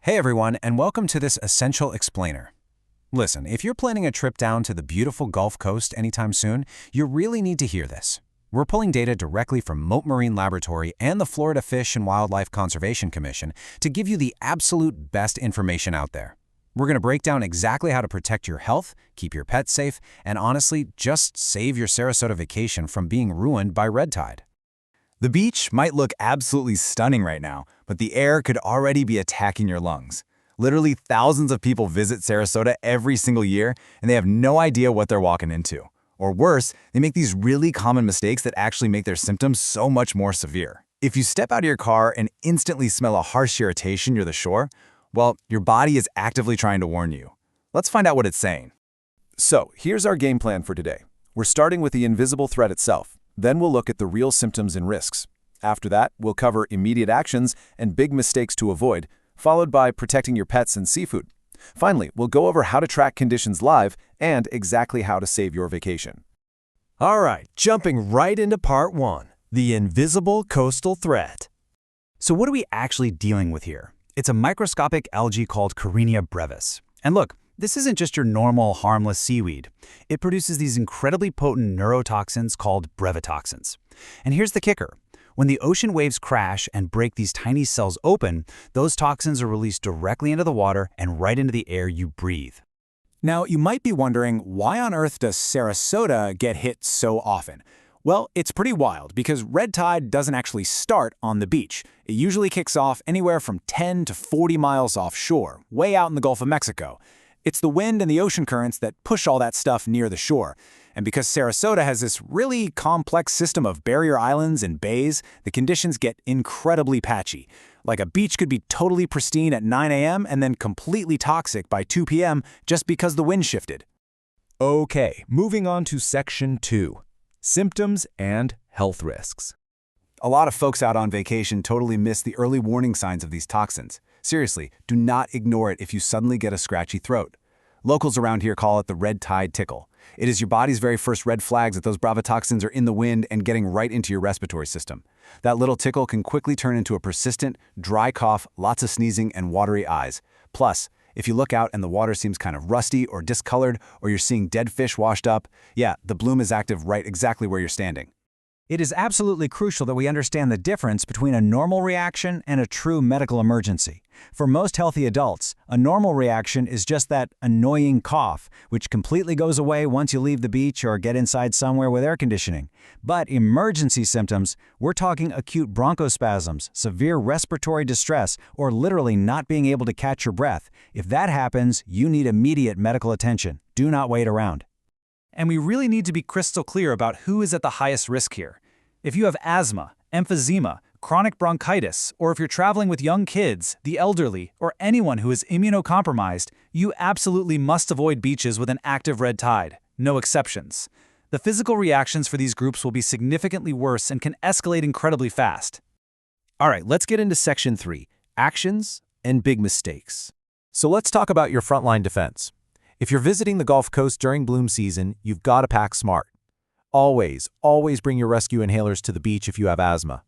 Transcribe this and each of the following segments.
Hey everyone, and welcome to this Essential Explainer. Listen, if you're planning a trip down to the beautiful Gulf Coast anytime soon, you really need to hear this. We're pulling data directly from Mote Marine Laboratory and the Florida Fish and Wildlife Conservation Commission to give you the absolute best information out there. We're going to break down exactly how to protect your health, keep your pets safe, and honestly, just save your Sarasota vacation from being ruined by red tide. The beach might look absolutely stunning right now, but the air could already be attacking your lungs. Literally thousands of people visit Sarasota every single year, and they have no idea what they're walking into. Or worse, they make these really common mistakes that actually make their symptoms so much more severe. If you step out of your car and instantly smell a harsh irritation near the shore, well, your body is actively trying to warn you. Let's find out what it's saying. So, here's our game plan for today. We're starting with the invisible threat itself. Then we'll look at the real symptoms and risks. After that, we'll cover immediate actions and big mistakes to avoid, followed by protecting your pets and seafood. Finally, we'll go over how to track conditions live and exactly how to save your vacation. All right, jumping right into part one, the invisible coastal threat. So what are we actually dealing with here? It's a microscopic algae called Karenia brevis. And look, this isn't just your normal harmless seaweed. It produces these incredibly potent neurotoxins called brevetoxins. And here's the kicker. When the ocean waves crash and break these tiny cells open, those toxins are released directly into the water and right into the air you breathe. Now, you might be wondering, why on earth does Sarasota get hit so often? Well, it's pretty wild because red tide doesn't actually start on the beach. It usually kicks off anywhere from 10 to 40 miles offshore, way out in the Gulf of Mexico. It's the wind and the ocean currents that push all that stuff near the shore. And because Sarasota has this really complex system of barrier islands and bays, the conditions get incredibly patchy. Like a beach could be totally pristine at 9 a.m. and then completely toxic by 2 p.m. just because the wind shifted. Okay, moving on to section 2, symptoms and health risks. A lot of folks out on vacation totally miss the early warning signs of these toxins. Seriously, do not ignore it if you suddenly get a scratchy throat. Locals around here call it the red tide tickle. It is your body's very first red flags that those brevetoxins are in the wind and getting right into your respiratory system. That little tickle can quickly turn into a persistent, dry cough, lots of sneezing, and watery eyes. Plus, if you look out and the water seems kind of rusty or discolored, or you're seeing dead fish washed up, yeah, the bloom is active right exactly where you're standing. It is absolutely crucial that we understand the difference between a normal reaction and a true medical emergency. For most healthy adults, a normal reaction is just that annoying cough, which completely goes away once you leave the beach or get inside somewhere with air conditioning. But emergency symptoms, we're talking acute bronchospasms, severe respiratory distress, or literally not being able to catch your breath. If that happens, you need immediate medical attention. Do not wait around. And we really need to be crystal clear about who is at the highest risk here. If you have asthma, emphysema, chronic bronchitis, or if you're traveling with young kids, the elderly, or anyone who is immunocompromised, you absolutely must avoid beaches with an active red tide. No exceptions. The physical reactions for these groups will be significantly worse and can escalate incredibly fast. All right, let's get into section 3, actions and big mistakes. So let's talk about your frontline defense. If you're visiting the Gulf Coast during bloom season, you've got to pack smart. Always bring your rescue inhalers to the beach if you have asthma.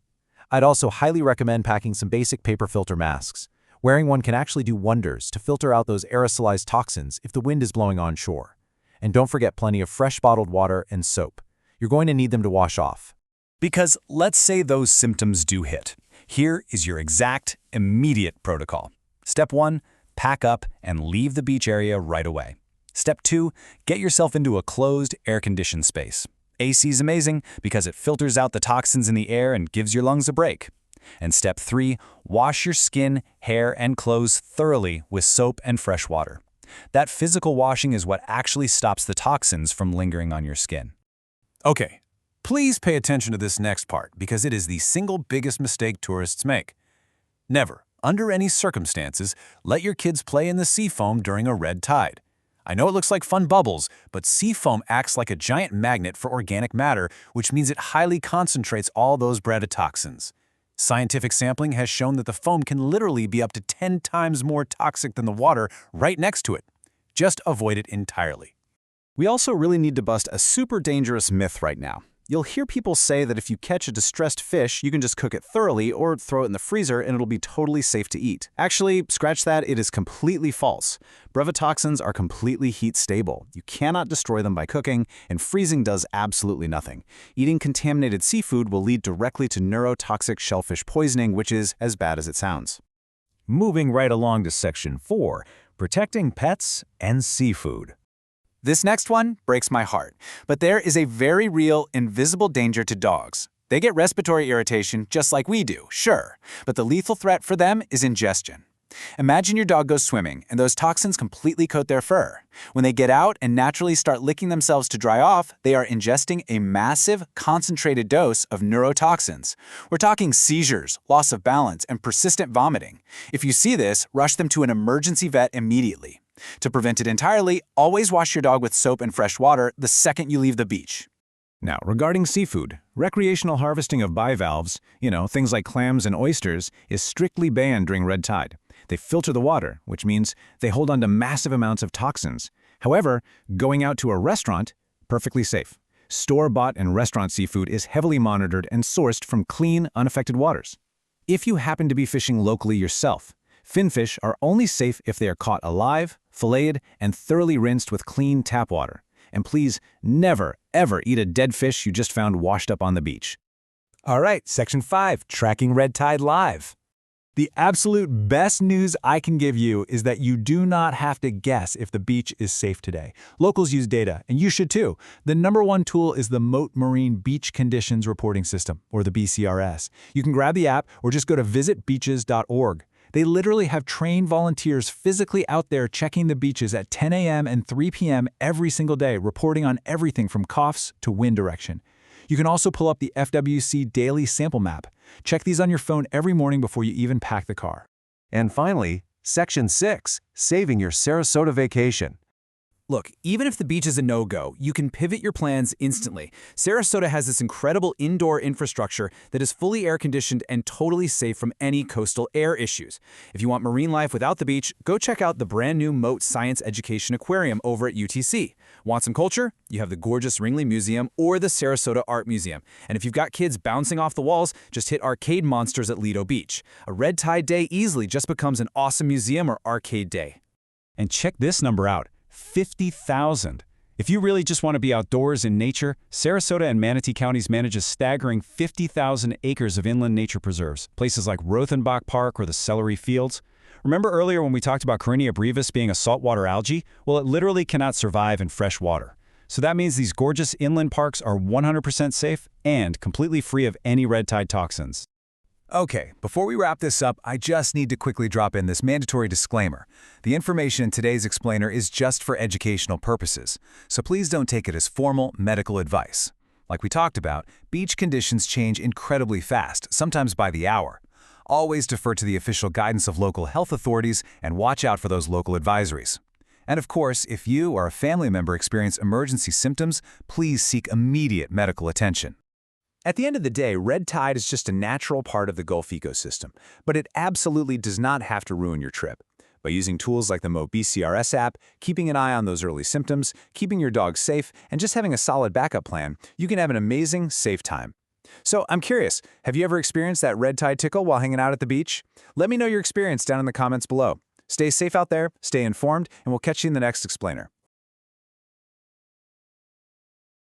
I'd also highly recommend packing some basic paper filter masks. Wearing one can actually do wonders to filter out those aerosolized toxins if the wind is blowing onshore. And don't forget plenty of fresh bottled water and soap. You're going to need them to wash off. Because let's say those symptoms do hit. Here is your exact, immediate protocol. Step 1, pack up and leave the beach area right away. Step 2, get yourself into a closed, air-conditioned space. AC is amazing because it filters out the toxins in the air and gives your lungs a break. And step 3, wash your skin, hair, and clothes thoroughly with soap and fresh water. That physical washing is what actually stops the toxins from lingering on your skin. Okay, please pay attention to this next part because it is the single biggest mistake tourists make. Never, under any circumstances, let your kids play in the sea foam during a red tide. I know it looks like fun bubbles, but sea foam acts like a giant magnet for organic matter, which means it highly concentrates all those brevetoxins. Scientific sampling has shown that the foam can literally be up to 10 times more toxic than the water right next to it. Just avoid it entirely. We also really need to bust a super dangerous myth right now. You'll hear people say that if you catch a distressed fish, you can just cook it thoroughly or throw it in the freezer and it'll be totally safe to eat. Actually, scratch that, it is completely false. Brevetoxins are completely heat stable. You cannot destroy them by cooking, and freezing does absolutely nothing. Eating contaminated seafood will lead directly to neurotoxic shellfish poisoning, which is as bad as it sounds. Moving right along to Section 4, protecting pets and seafood. This next one breaks my heart, but there is a very real, invisible danger to dogs. They get respiratory irritation just like we do, sure, but the lethal threat for them is ingestion. Imagine your dog goes swimming and those toxins completely coat their fur. When they get out and naturally start licking themselves to dry off, they are ingesting a massive, concentrated dose of neurotoxins. We're talking seizures, loss of balance, and persistent vomiting. If you see this, rush them to an emergency vet immediately. To prevent it entirely, always wash your dog with soap and fresh water the second you leave the beach. Now, regarding seafood, recreational harvesting of bivalves, things like clams and oysters, is strictly banned during red tide. They filter the water, which means they hold on to massive amounts of toxins. However, going out to a restaurant, perfectly safe. Store-bought and restaurant seafood is heavily monitored and sourced from clean, unaffected waters. If you happen to be fishing locally yourself, finfish are only safe if they are caught alive, filleted, and thoroughly rinsed with clean tap water. And please never, ever eat a dead fish you just found washed up on the beach. All right, Section 5, tracking red tide live. The absolute best news I can give you is that you do not have to guess if the beach is safe today. Locals use data, and you should too. The #1 tool is the Moat Marine Beach Conditions Reporting System, or the BCRS. You can grab the app or just go to visitbeaches.org. They literally have trained volunteers physically out there checking the beaches at 10 a.m. and 3 p.m. every single day, reporting on everything from coughs to wind direction. You can also pull up the FWC Daily Sample Map. Check these on your phone every morning before you even pack the car. And finally, Section 6, saving your Sarasota vacation. Look, even if the beach is a no-go, you can pivot your plans instantly. Sarasota has this incredible indoor infrastructure that is fully air-conditioned and totally safe from any coastal air issues. If you want marine life without the beach, go check out the brand new Moat Science Education Aquarium over at UTC. Want some culture? You have the gorgeous Ringley Museum or the Sarasota Art Museum. And if you've got kids bouncing off the walls, just hit Arcade Monsters at Lido Beach. A red tide day easily just becomes an awesome museum or arcade day. And check this number out. 50,000. If you really just want to be outdoors in nature, Sarasota and Manatee counties manage a staggering 50,000 acres of inland nature preserves, places like Rothenbach Park or the Celery Fields. Remember earlier when we talked about Carinia brevis being a saltwater algae? Well, it literally cannot survive in fresh water. So that means these gorgeous inland parks are 100% safe and completely free of any red tide toxins. Okay, before we wrap this up, I just need to quickly drop in this mandatory disclaimer. The information in today's explainer is just for educational purposes, so please don't take it as formal medical advice. Like we talked about, beach conditions change incredibly fast, sometimes by the hour. Always defer to the official guidance of local health authorities and watch out for those local advisories. And of course, if you or a family member experience emergency symptoms, please seek immediate medical attention. At the end of the day, red tide is just a natural part of the Gulf ecosystem, but it absolutely does not have to ruin your trip. By using tools like the Moat BCRS app, keeping an eye on those early symptoms, keeping your dog safe, and just having a solid backup plan, you can have an amazing, safe time. So I'm curious, have you ever experienced that red tide tickle while hanging out at the beach? Let me know your experience down in the comments below. Stay safe out there, stay informed, and we'll catch you in the next explainer.